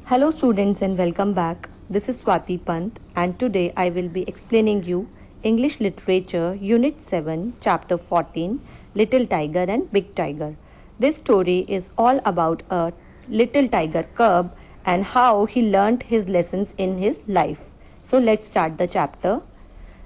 Hello students and welcome back. This is Swati Pant and today I will be explaining you English Literature Unit 7 Chapter 14 Little Tiger and Big Tiger. This story is all about a little tiger cub and how he learnt his lessons in his life. So let's start the chapter.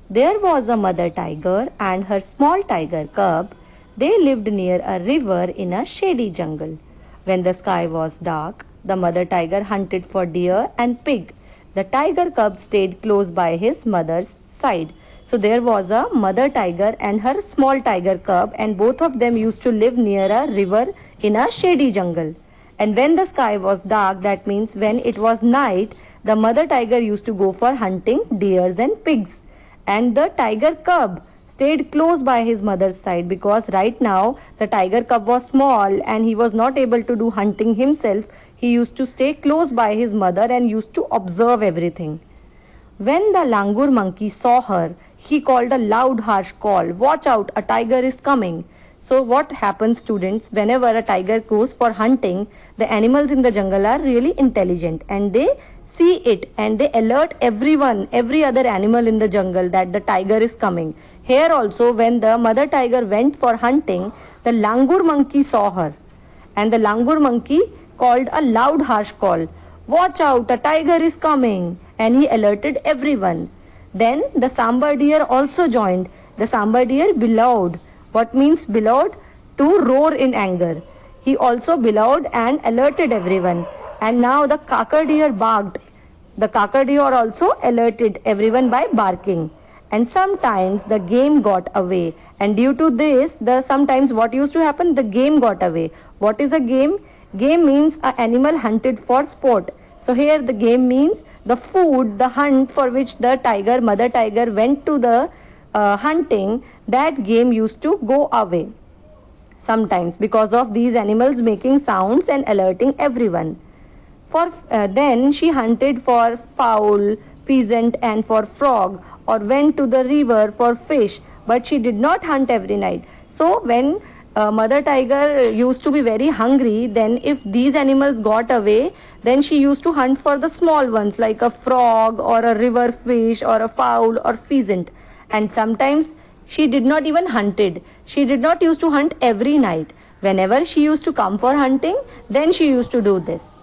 There was a mother tiger and her small tiger cub. They lived near a river in a shady jungle. When the sky was dark, the mother tiger hunted for deer and pig. The tiger cub stayed close by his mother's side. So there was a mother tiger and her small tiger cub, and both of them used to live near a river in a shady jungle. And when the sky was dark, that means when it was night, the mother tiger used to go for hunting deers and pigs. And the tiger cub stayed close by his mother's side because right now the tiger cub was small and he was not able to do hunting himself. He used to stay close by his mother and used to observe everything. When the langur monkey saw her, he called a loud harsh call, "Watch out, a tiger is coming." So what happens, students, whenever a tiger goes for hunting, the animals in the jungle are really intelligent and they see it and they alert everyone, every other animal in the jungle that the tiger is coming. Here also, when the mother tiger went for hunting, the langur monkey saw her and the langur monkey called a loud harsh call, "Watch out, a tiger is coming," and he alerted everyone. Then the sambar deer also joined. The sambar deer bellowed. What means bellowed? To roar in anger. He also bellowed and alerted everyone. And now the kakar deer barked. The kakar deer also alerted everyone by barking. And sometimes the game got away, and due to this, sometimes what used to happen, the game got away. What is a game? Game means an animal hunted for sport. So here the game means the food, the hunt for which the mother tiger went to the hunting, that game used to go away sometimes because of these animals making sounds and alerting everyone. Then she hunted for fowl, pheasant and for frog, or went to the river for fish, but she did not hunt every night. So when mother tiger used to be very hungry, then if these animals got away, then she used to hunt for the small ones like a frog or a river fish or a fowl or pheasant. And sometimes she did not even hunted. She did not used to hunt every night. Whenever she used to come for hunting, then she used to do this.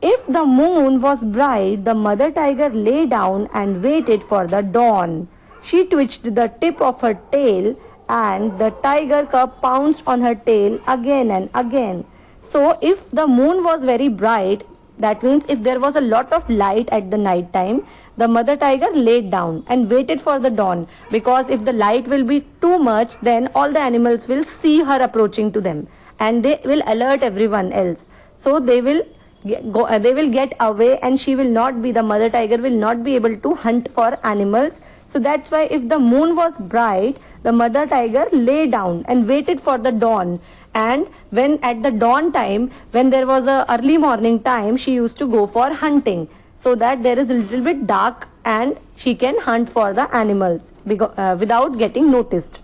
If the moon was bright, the mother tiger lay down and waited for the dawn. She twitched the tip of her tail and the tiger cub pounced on her tail again and again. So if the moon was very bright, that means if there was a lot of light at the night time, the mother tiger laid down and waited for the dawn, because if the light will be too much, then all the animals will see her approaching to them and they will alert everyone else. So they will get away and the mother tiger will not be able to hunt for animals. So that's why if the moon was bright, the mother tiger lay down and waited for the dawn. And when at the dawn time, when there was a early morning time, she used to go for hunting so that there is a little bit dark and she can hunt for the animals without getting noticed.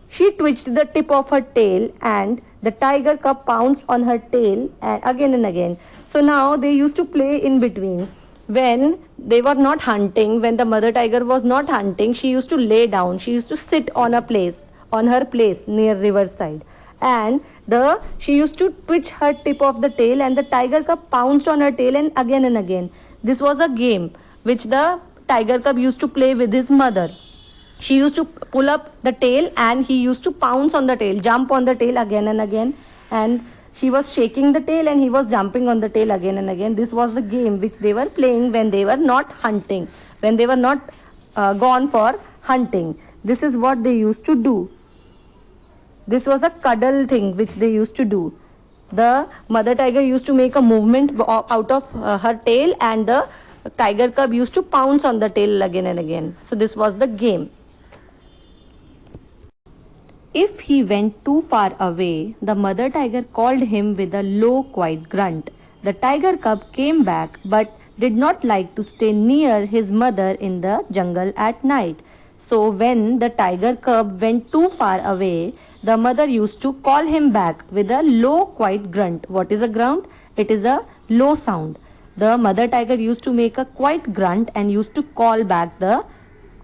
She twitched the tip of her tail and the tiger cub pounced on her tail again and again. So now they used to play in between. When they were not hunting, when the mother tiger was not hunting, she used to lay down. She used to sit on her place near riverside. And she used to twitch her tip of the tail and the tiger cub pounced on her tail and again. This was a game which the tiger cub used to play with his mother. She used to pull up the tail and he used to pounce on the tail, jump on the tail again and again. And she was shaking the tail and he was jumping on the tail again and again. This was the game which they were playing when they were not hunting, when they were not gone for hunting. This is what they used to do. This was a cuddle thing which they used to do. The mother tiger used to make a movement out of her tail and the tiger cub used to pounce on the tail again and again. So this was the game. If he went too far away, the mother tiger called him with a low, quiet grunt. The tiger cub came back but did not like to stay near his mother in the jungle at night. So when the tiger cub went too far away, the mother used to call him back with a low, quiet grunt. What is a grunt? It is a low sound. the mother tiger used to make a quiet grunt and used to call back the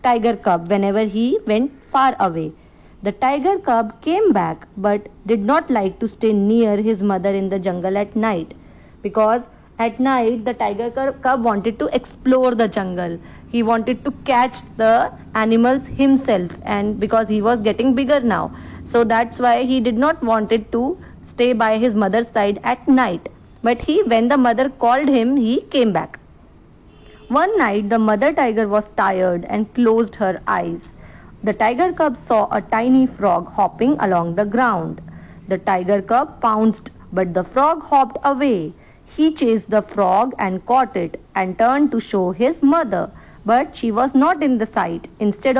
tiger cub whenever he went far away. The tiger cub came back but did not like to stay near his mother in the jungle at night, because at night the tiger cub wanted to explore the jungle. He wanted to catch the animals himself, and because he was getting bigger now, so that's why he did not wanted to stay by his mother's side at night. But when the mother called him, he came back. One night the mother tiger was tired and closed her eyes. The tiger cub saw a tiny frog hopping along the ground. The tiger cub pounced, but the frog hopped away. He chased the frog and caught it and turned to show his mother, but she was not in the sight. Instead,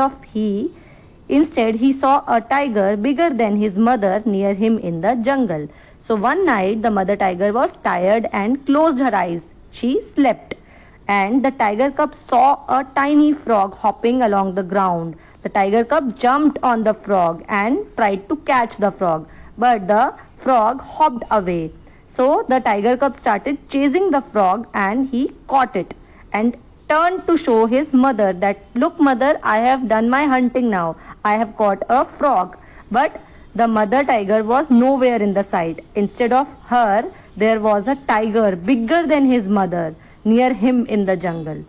he saw a tiger bigger than his mother near him in the jungle. So one night, the mother tiger was tired and closed her eyes. She slept, and the tiger cub saw a tiny frog hopping along the ground. The tiger cub jumped on the frog and tried to catch the frog, but the frog hopped away. So the tiger cub started chasing the frog and he caught it and turned to show his mother that, "Look, mother, I have done my hunting now. I have caught a frog." But the mother tiger was nowhere in the sight. Instead of her, there was a tiger bigger than his mother near him in the jungle.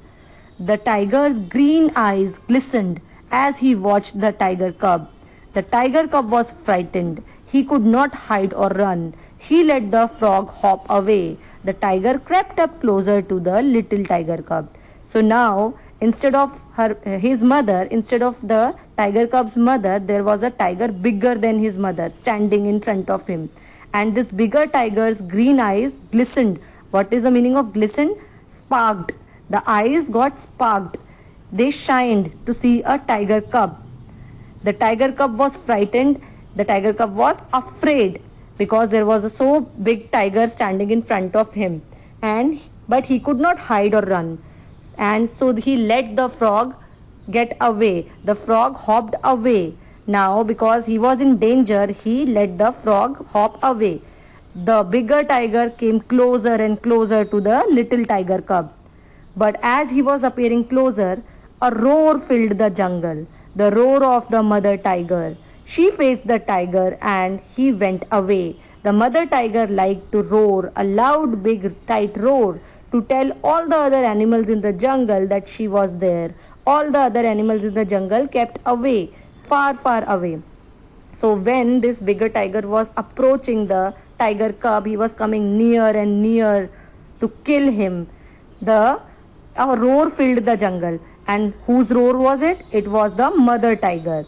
The tiger's green eyes glistened as he watched the tiger cub. The tiger cub was frightened. He could not hide or run. He let the frog hop away. The tiger crept up closer to the little tiger cub. So now, instead of the tiger cub's mother, there was a tiger bigger than his mother standing in front of him. And this bigger tiger's green eyes glistened. What is the meaning of glistened? Sparked. The eyes got sparked. They shined to see a tiger cub. The tiger cub was frightened. The tiger cub was afraid because there was a so big tiger standing in front of him, but he could not hide or run, and so he let the frog get away. The frog hopped away. Now, because he was in danger, he let the frog hop away. The bigger tiger came closer and closer to the little tiger cub, but as he was appearing closer, a roar filled the jungle, the roar of the mother tiger. She faced the tiger and he went away. The mother tiger liked to roar, a loud, big, tight roar, to tell all the other animals in the jungle that she was there. All the other animals in the jungle kept away, far, far away. So when this bigger tiger was approaching the tiger cub, he was coming near and near to kill him. A roar filled the jungle. And whose roar was it? It was the mother tiger.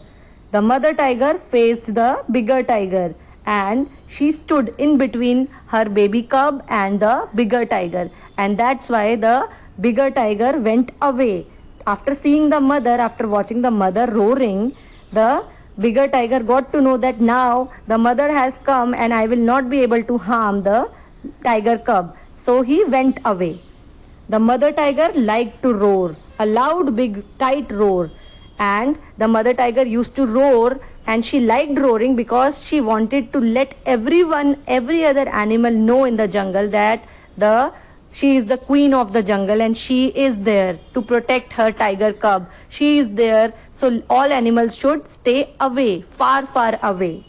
The mother tiger faced the bigger tiger and she stood in between her baby cub and the bigger tiger. And that's why the bigger tiger went away. After seeing the mother, after watching the mother roaring, the bigger tiger got to know that now the mother has come and I will not be able to harm the tiger cub. So he went away. The mother tiger liked to roar, a loud, big, tight roar. And the mother tiger used to roar, and she liked roaring because she wanted to let every other animal know in the jungle that she is the queen of the jungle and she is there to protect her tiger cub. She is there, so all animals should stay away, far, far away.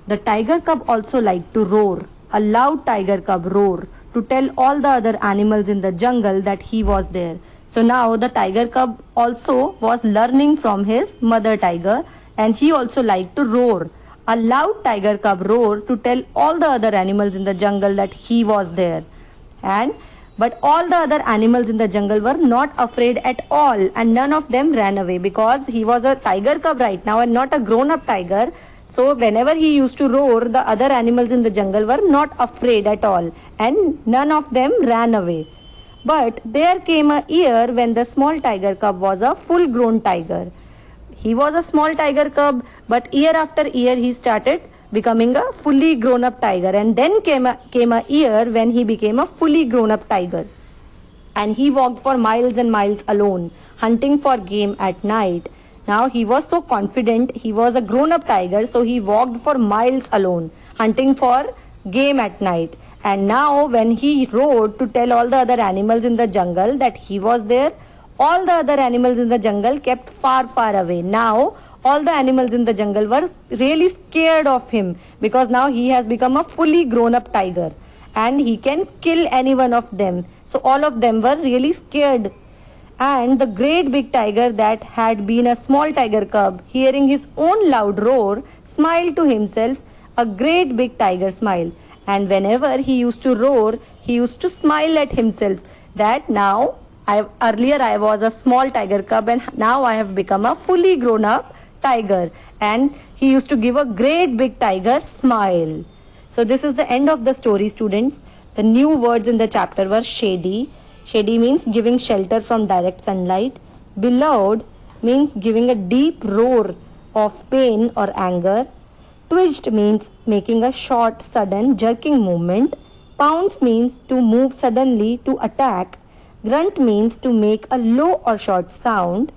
The tiger cub also liked to roar, a loud tiger cub roar, to tell all the other animals in the jungle that he was there. So now the tiger cub also was learning from his mother tiger, and he also liked to roar, a loud tiger cub roar, to tell all the other animals in the jungle that he was there. But all the other animals in the jungle were not afraid at all, and none of them ran away because he was a tiger cub right now and not a grown-up tiger. So whenever he used to roar, the other animals in the jungle were not afraid at all, and none of them ran away. But there came a year when the small tiger cub was a full-grown tiger. He was a small tiger cub, but year after year he started becoming a fully grown-up tiger. And then came a year when he became a fully grown-up tiger. And he walked for miles and miles alone, hunting for game at night. Now he was so confident, he was a grown-up tiger, so he walked for miles alone, hunting for game at night. And now when he roared to tell all the other animals in the jungle that he was there, all the other animals in the jungle kept far, far away. Now all the animals in the jungle were really scared of him, because now he has become a fully grown up tiger and he can kill any one of them. So all of them were really scared. And the great big tiger that had been a small tiger cub, hearing his own loud roar, smiled to himself, a great big tiger smile. And whenever he used to roar, he used to smile at himself that now earlier I was a small tiger cub and now I have become a fully grown up tiger. And he used to give a great big tiger smile. So this is the end of the story, students. The new words in the chapter were shady. Shady means giving shelter from direct sunlight. Bellowed means giving a deep roar of pain or anger. Twitched means making a short, sudden, jerking movement. Pounce means to move suddenly to attack. Grunt means to make a low or short sound.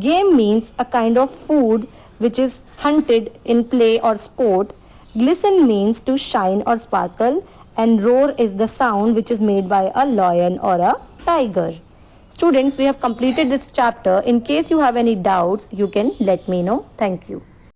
Game means a kind of food which is hunted in play or sport. Glisten means to shine or sparkle. And roar is the sound which is made by a lion or a tiger. Students, we have completed this chapter. In case you have any doubts, you can let me know. Thank you.